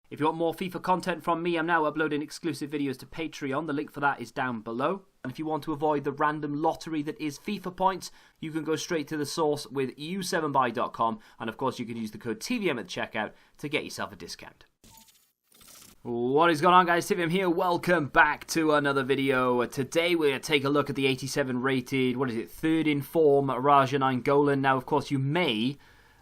If you want more FIFA content from me, I'm now uploading exclusive videos to Patreon. The link for that is down below. And if you want to avoid the random lottery that is FIFA points, you can go straight to the source with u7buy.com. And of course, you can use the code TVM at checkout to get yourself a discount. What is going on, guys? TVM here. Welcome back to another video. Today we're going to take a look at the 87 rated, third in form, Nainggolan. Now, of course, you may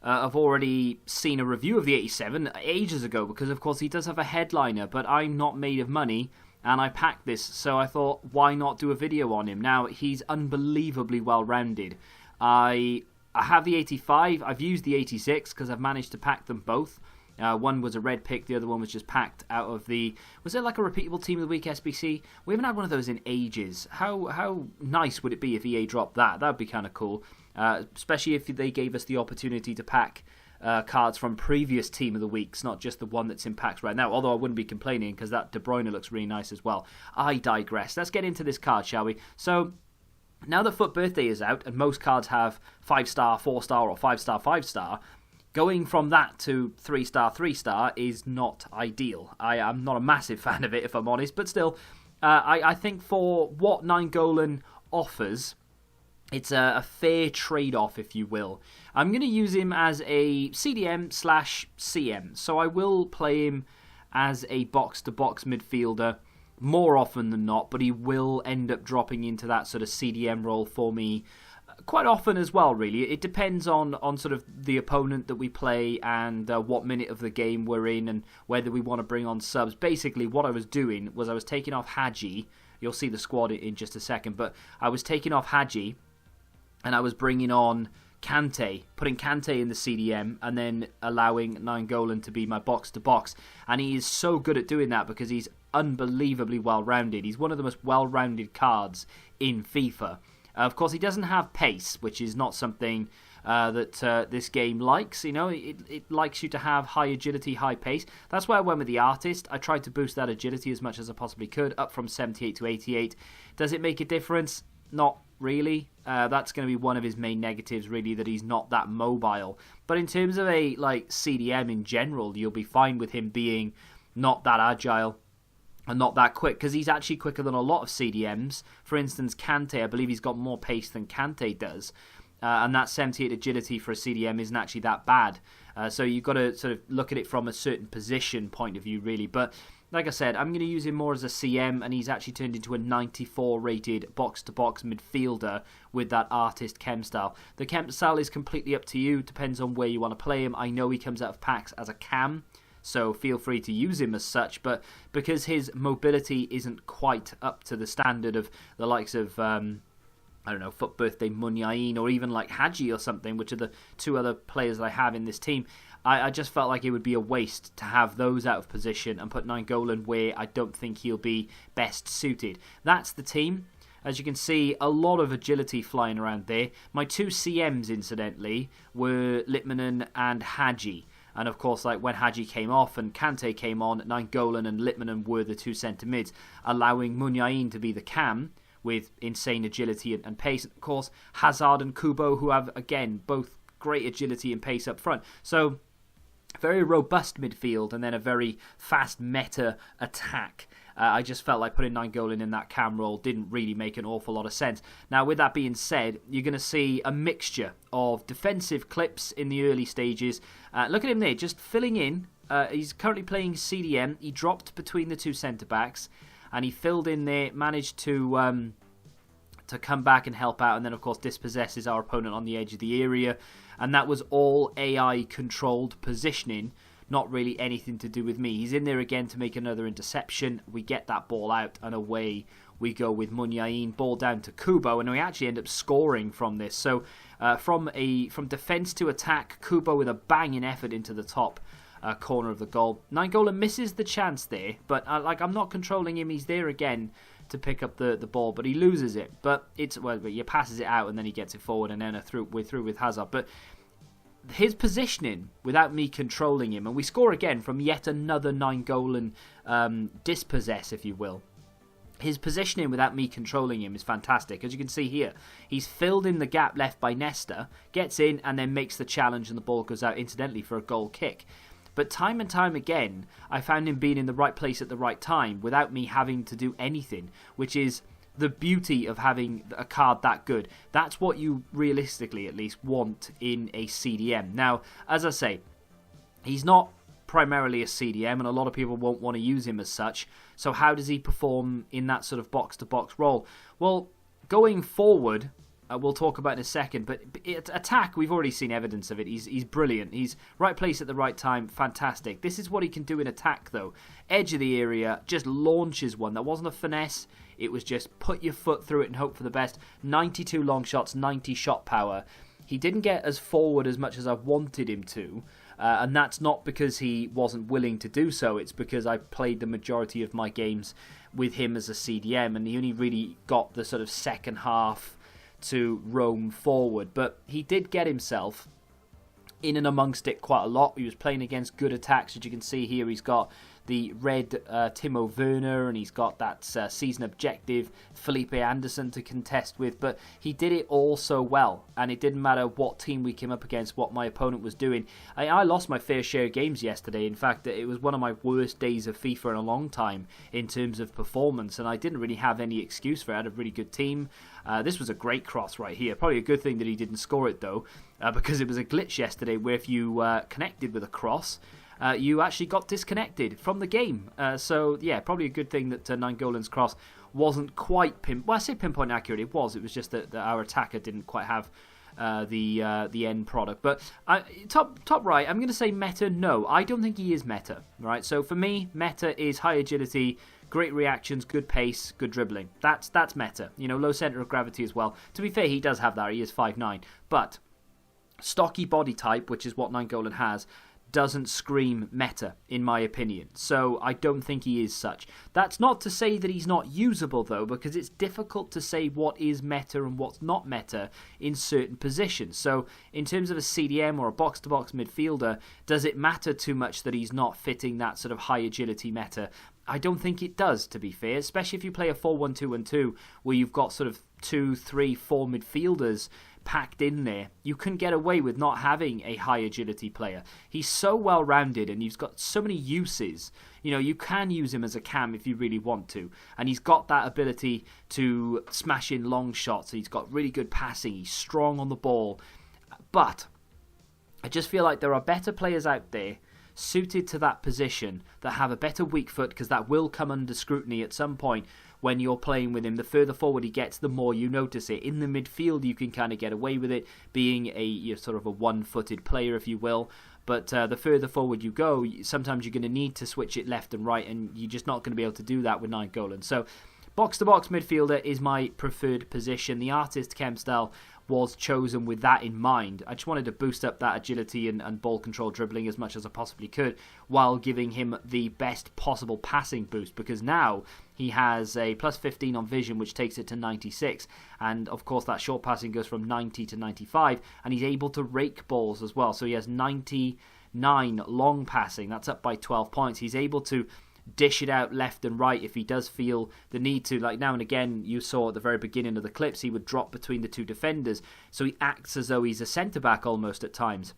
have already seen a review of the 87 ages ago because, of course, he does have a headliner, but I'm not made of money and I packed this, so I thought, why not do a video on him? Now, he's unbelievably well-rounded. I have the 85, I've used the 86 because I've managed to pack them both. One was a red pick, the other one was just packed out of the... Was it like a repeatable Team of the Week SBC? We haven't had one of those in ages. How nice would it be if EA dropped that? That would be kind of cool. Especially if they gave us the opportunity to pack cards from previous Team of the Weeks, not just the one that's in packs right now. Although I wouldn't be complaining because that De Bruyne looks really nice as well. I digress. Let's get into this card, shall we? So... now that FUT Birthday is out, and most cards have 5-star, 4-star, or 5-star, 5-star, going from that to 3-star, 3-star is not ideal. I am not a massive fan of it, if I'm honest, but still, I think for what Nainggolan offers, it's a fair trade-off, if you will. I'm going to use him as a CDM/CM, so I will play him as a box-to-box midfielder more often than not, but he will end up dropping into that sort of CDM role for me quite often as well, really. It depends on sort of the opponent that we play and what minute of the game we're in and whether we want to bring on subs. Basically, what I was doing was I was taking off Hadji. You'll see the squad in just a second, but I was taking off Hadji and I was bringing on Kante, putting Kante in the CDM and then allowing Nainggolan to be my box-to-box. And he is so good at doing that because he's unbelievably well-rounded. He's one of the most well-rounded cards in FIFA. Of course, he doesn't have pace, which is not something that this game likes. You know, it likes you to have high agility, high pace. That's why I went with the artist. I tried to boost that agility as much as I possibly could, up from 78 to 88. Does it make a difference? Not really. That's going to be one of his main negatives, really, that he's not that mobile. But in terms of a CDM in general, you'll be fine with him being not that agile and not that quick, because he's actually quicker than a lot of CDMs. For instance, Kante, I believe he's got more pace than Kante does, and that 78 agility for a CDM isn't actually that bad. So you've got to sort of look at it from a certain position point of view, really. But like I said, I'm going to use him more as a CM, and he's actually turned into a 94 rated box-to-box midfielder with that artist chem style. The chem style is completely up to you, depends on where you want to play him. I know he comes out of packs as a cam, so feel free to use him as such, but because his mobility isn't quite up to the standard of the likes of, I don't know, FUT Birthday Munyain or even like Hadji or something, which are the two other players that I have in this team, I just felt like it would be a waste to have those out of position and put Nainggolan where I don't think he'll be best suited. That's the team. As you can see, a lot of agility flying around there. My two CMs, incidentally, were Litmanen and Hadji. And of course, like when Hadji came off and Kante came on, Nainggolan and Litmanen were the two centre mids, allowing Munyain to be the cam with insane agility and pace. And of course, Hazard and Kubo, who have, again, both great agility and pace up front. So, very robust midfield and then a very fast meta attack. I just felt like putting Nainggolan in that cam role didn't really make an awful lot of sense. Now, with that being said, you're going to see a mixture of defensive clips in the early stages. Look at him there, just filling in. He's currently playing CDM. He dropped between the two centre-backs, and he filled in there, managed to come back and help out, and then, of course, dispossesses our opponent on the edge of the area. And that was all AI-controlled positioning, not really anything to do with me. He's in there again to make another interception. We get that ball out, and away we go with Munyain. Ball down to Kubo, and we actually end up scoring from this. So from defence to attack, Kubo with a banging effort into the top corner of the goal. Nainggolan misses the chance there, but I'm not controlling him. He's there again to pick up the ball, but he loses it. But he passes it out, and then he gets it forward, and then we're through with Hazard. But his positioning without me controlling him, and we score again from yet another Nainggolan dispossess, if you will. His positioning without me controlling him is fantastic. As you can see here, he's filled in the gap left by Nesta, gets in and then makes the challenge, and the ball goes out incidentally for a goal kick. But time and time again, I found him being in the right place at the right time without me having to do anything, which is the beauty of having a card that good. That's what you realistically at least want in a CDM. Now, as I say, he's not primarily a CDM, and a lot of people won't want to use him as such. So how does he perform in that sort of box-to-box role? Well, going forward, we'll talk about in a second, but attack, we've already seen evidence of it. He's brilliant. He's right place at the right time. Fantastic. This is what he can do in attack, though. Edge of the area, just launches one. That wasn't a finesse. It was just put your foot through it and hope for the best. 92 long shots, 90 shot power. He didn't get as forward as much as I wanted him to, and that's not because he wasn't willing to do so. It's because I played the majority of my games with him as a CDM, and he only really got the sort of second half to roam forward. But he did get himself in and amongst it quite a lot. He was playing against good attacks. As you can see here, he's got the red Timo Werner, and he's got that season objective Felipe Anderson to contest with, but he did it all so well, and it didn't matter what team we came up against, what my opponent was doing. I lost my fair share of games yesterday. In fact, it was one of my worst days of FIFA in a long time in terms of performance, and I didn't really have any excuse for it. I had a really good team. This was a great cross right here. Probably a good thing that he didn't score it, though, because it was a glitch yesterday where if you connected with a cross, you actually got disconnected from the game. So, yeah, probably a good thing that Nainggolan's cross wasn't quite well, I say pinpoint accurate. It was just that our attacker didn't quite have the end product. But top right, I'm going to say meta. No, I don't think he is meta. Right. So for me, meta is high agility, great reactions, good pace, good dribbling. That's meta. You know, low center of gravity as well. To be fair, he does have that. He is 5'9", but stocky body type, which is what Nainggolan has, doesn't scream meta, in my opinion. So I don't think he is such. That's not to say that he's not usable, though, because it's difficult to say what is meta and what's not meta in certain positions. So in terms of a CDM or a box-to-box midfielder, does it matter too much that he's not fitting that sort of high agility meta? I don't think it does, to be fair, especially if you play a 4-1-2-1-2 where you've got sort of 2, 3, 4 midfielders packed in there. You can get away with not having a high agility player. He's so well rounded and he's got so many uses. You know, you can use him as a cam if you really want to, and he's got that ability to smash in long shots. He's got really good passing. He's strong on the ball, but I just feel like there are better players out there suited to that position that have a better weak foot, because that will come under scrutiny at some point when you're playing with him. The further forward he gets, the more you notice it. In the midfield, you can kind of get away with it, being sort of a one-footed player, if you will. But the further forward you go, sometimes you're going to need to switch it left and right, and you're just not going to be able to do that with Nainggolan. So box-to-box midfielder is my preferred position. The artist chem style was chosen with that in mind. I just wanted to boost up that agility and ball control dribbling as much as I possibly could, while giving him the best possible passing boost, because now he has a plus 15 on vision, which takes it to 96, and of course that short passing goes from 90 to 95, and he's able to rake balls as well. So he has 99 long passing. That's up by 12 points. He's able to dish it out left and right if he does feel the need to. Like now and again, you saw at the very beginning of the clips, he would drop between the two defenders, so he acts as though he's a centre-back almost at times.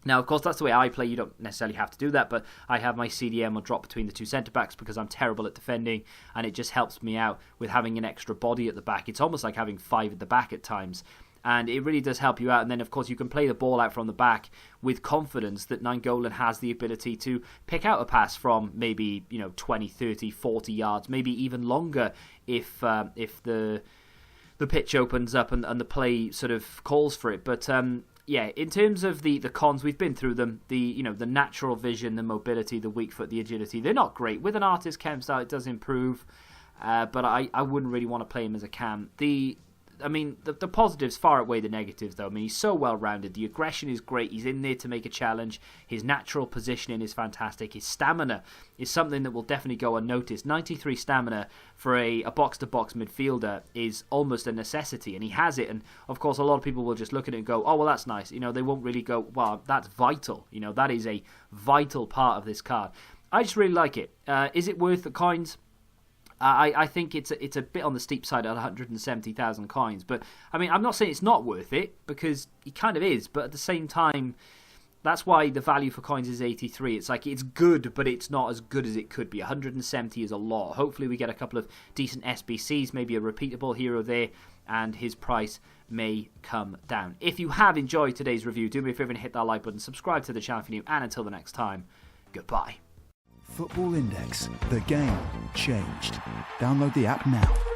Now, of course, that's the way I play. You don't necessarily have to do that, but I have my CDM on drop between the two centre-backs because I'm terrible at defending, and it just helps me out with having an extra body at the back. It's almost like having 5 at the back at times, and it really does help you out. And then, of course, you can play the ball out from the back with confidence that Nainggolan has the ability to pick out a pass from maybe 20, 30, 40 yards, maybe even longer if the pitch opens up and the play sort of calls for it. But yeah, in terms of the cons, we've been through them. The natural vision, the mobility, the weak foot, the agility, they're not great. With an artist cam style, it does improve, but I wouldn't really want to play him as a cam. The positives far outweigh the negatives, though. I mean, he's so well-rounded. The aggression is great. He's in there to make a challenge. His natural positioning is fantastic. His stamina is something that will definitely go unnoticed. 93 stamina for a box-to-box midfielder is almost a necessity, and he has it. And, of course, a lot of people will just look at it and go, oh, well, that's nice. They won't really go, wow, that's vital. That is a vital part of this card. I just really like it. Is it worth the coins? I think it's a bit on the steep side at 170,000 coins, but I mean, I'm not saying it's not worth it, because he kind of is, but at the same time, That's why the value for coins is 83. It's like, it's good, but it's not as good as it could be. 170 is a lot. Hopefully we get a couple of decent SBCs, maybe a repeatable hero there, and his price may come down. If you have enjoyed today's review, do me a favour and hit that like button, subscribe to the channel if you're new, and until the next time, goodbye. Football Index. The game changed. Download the app now.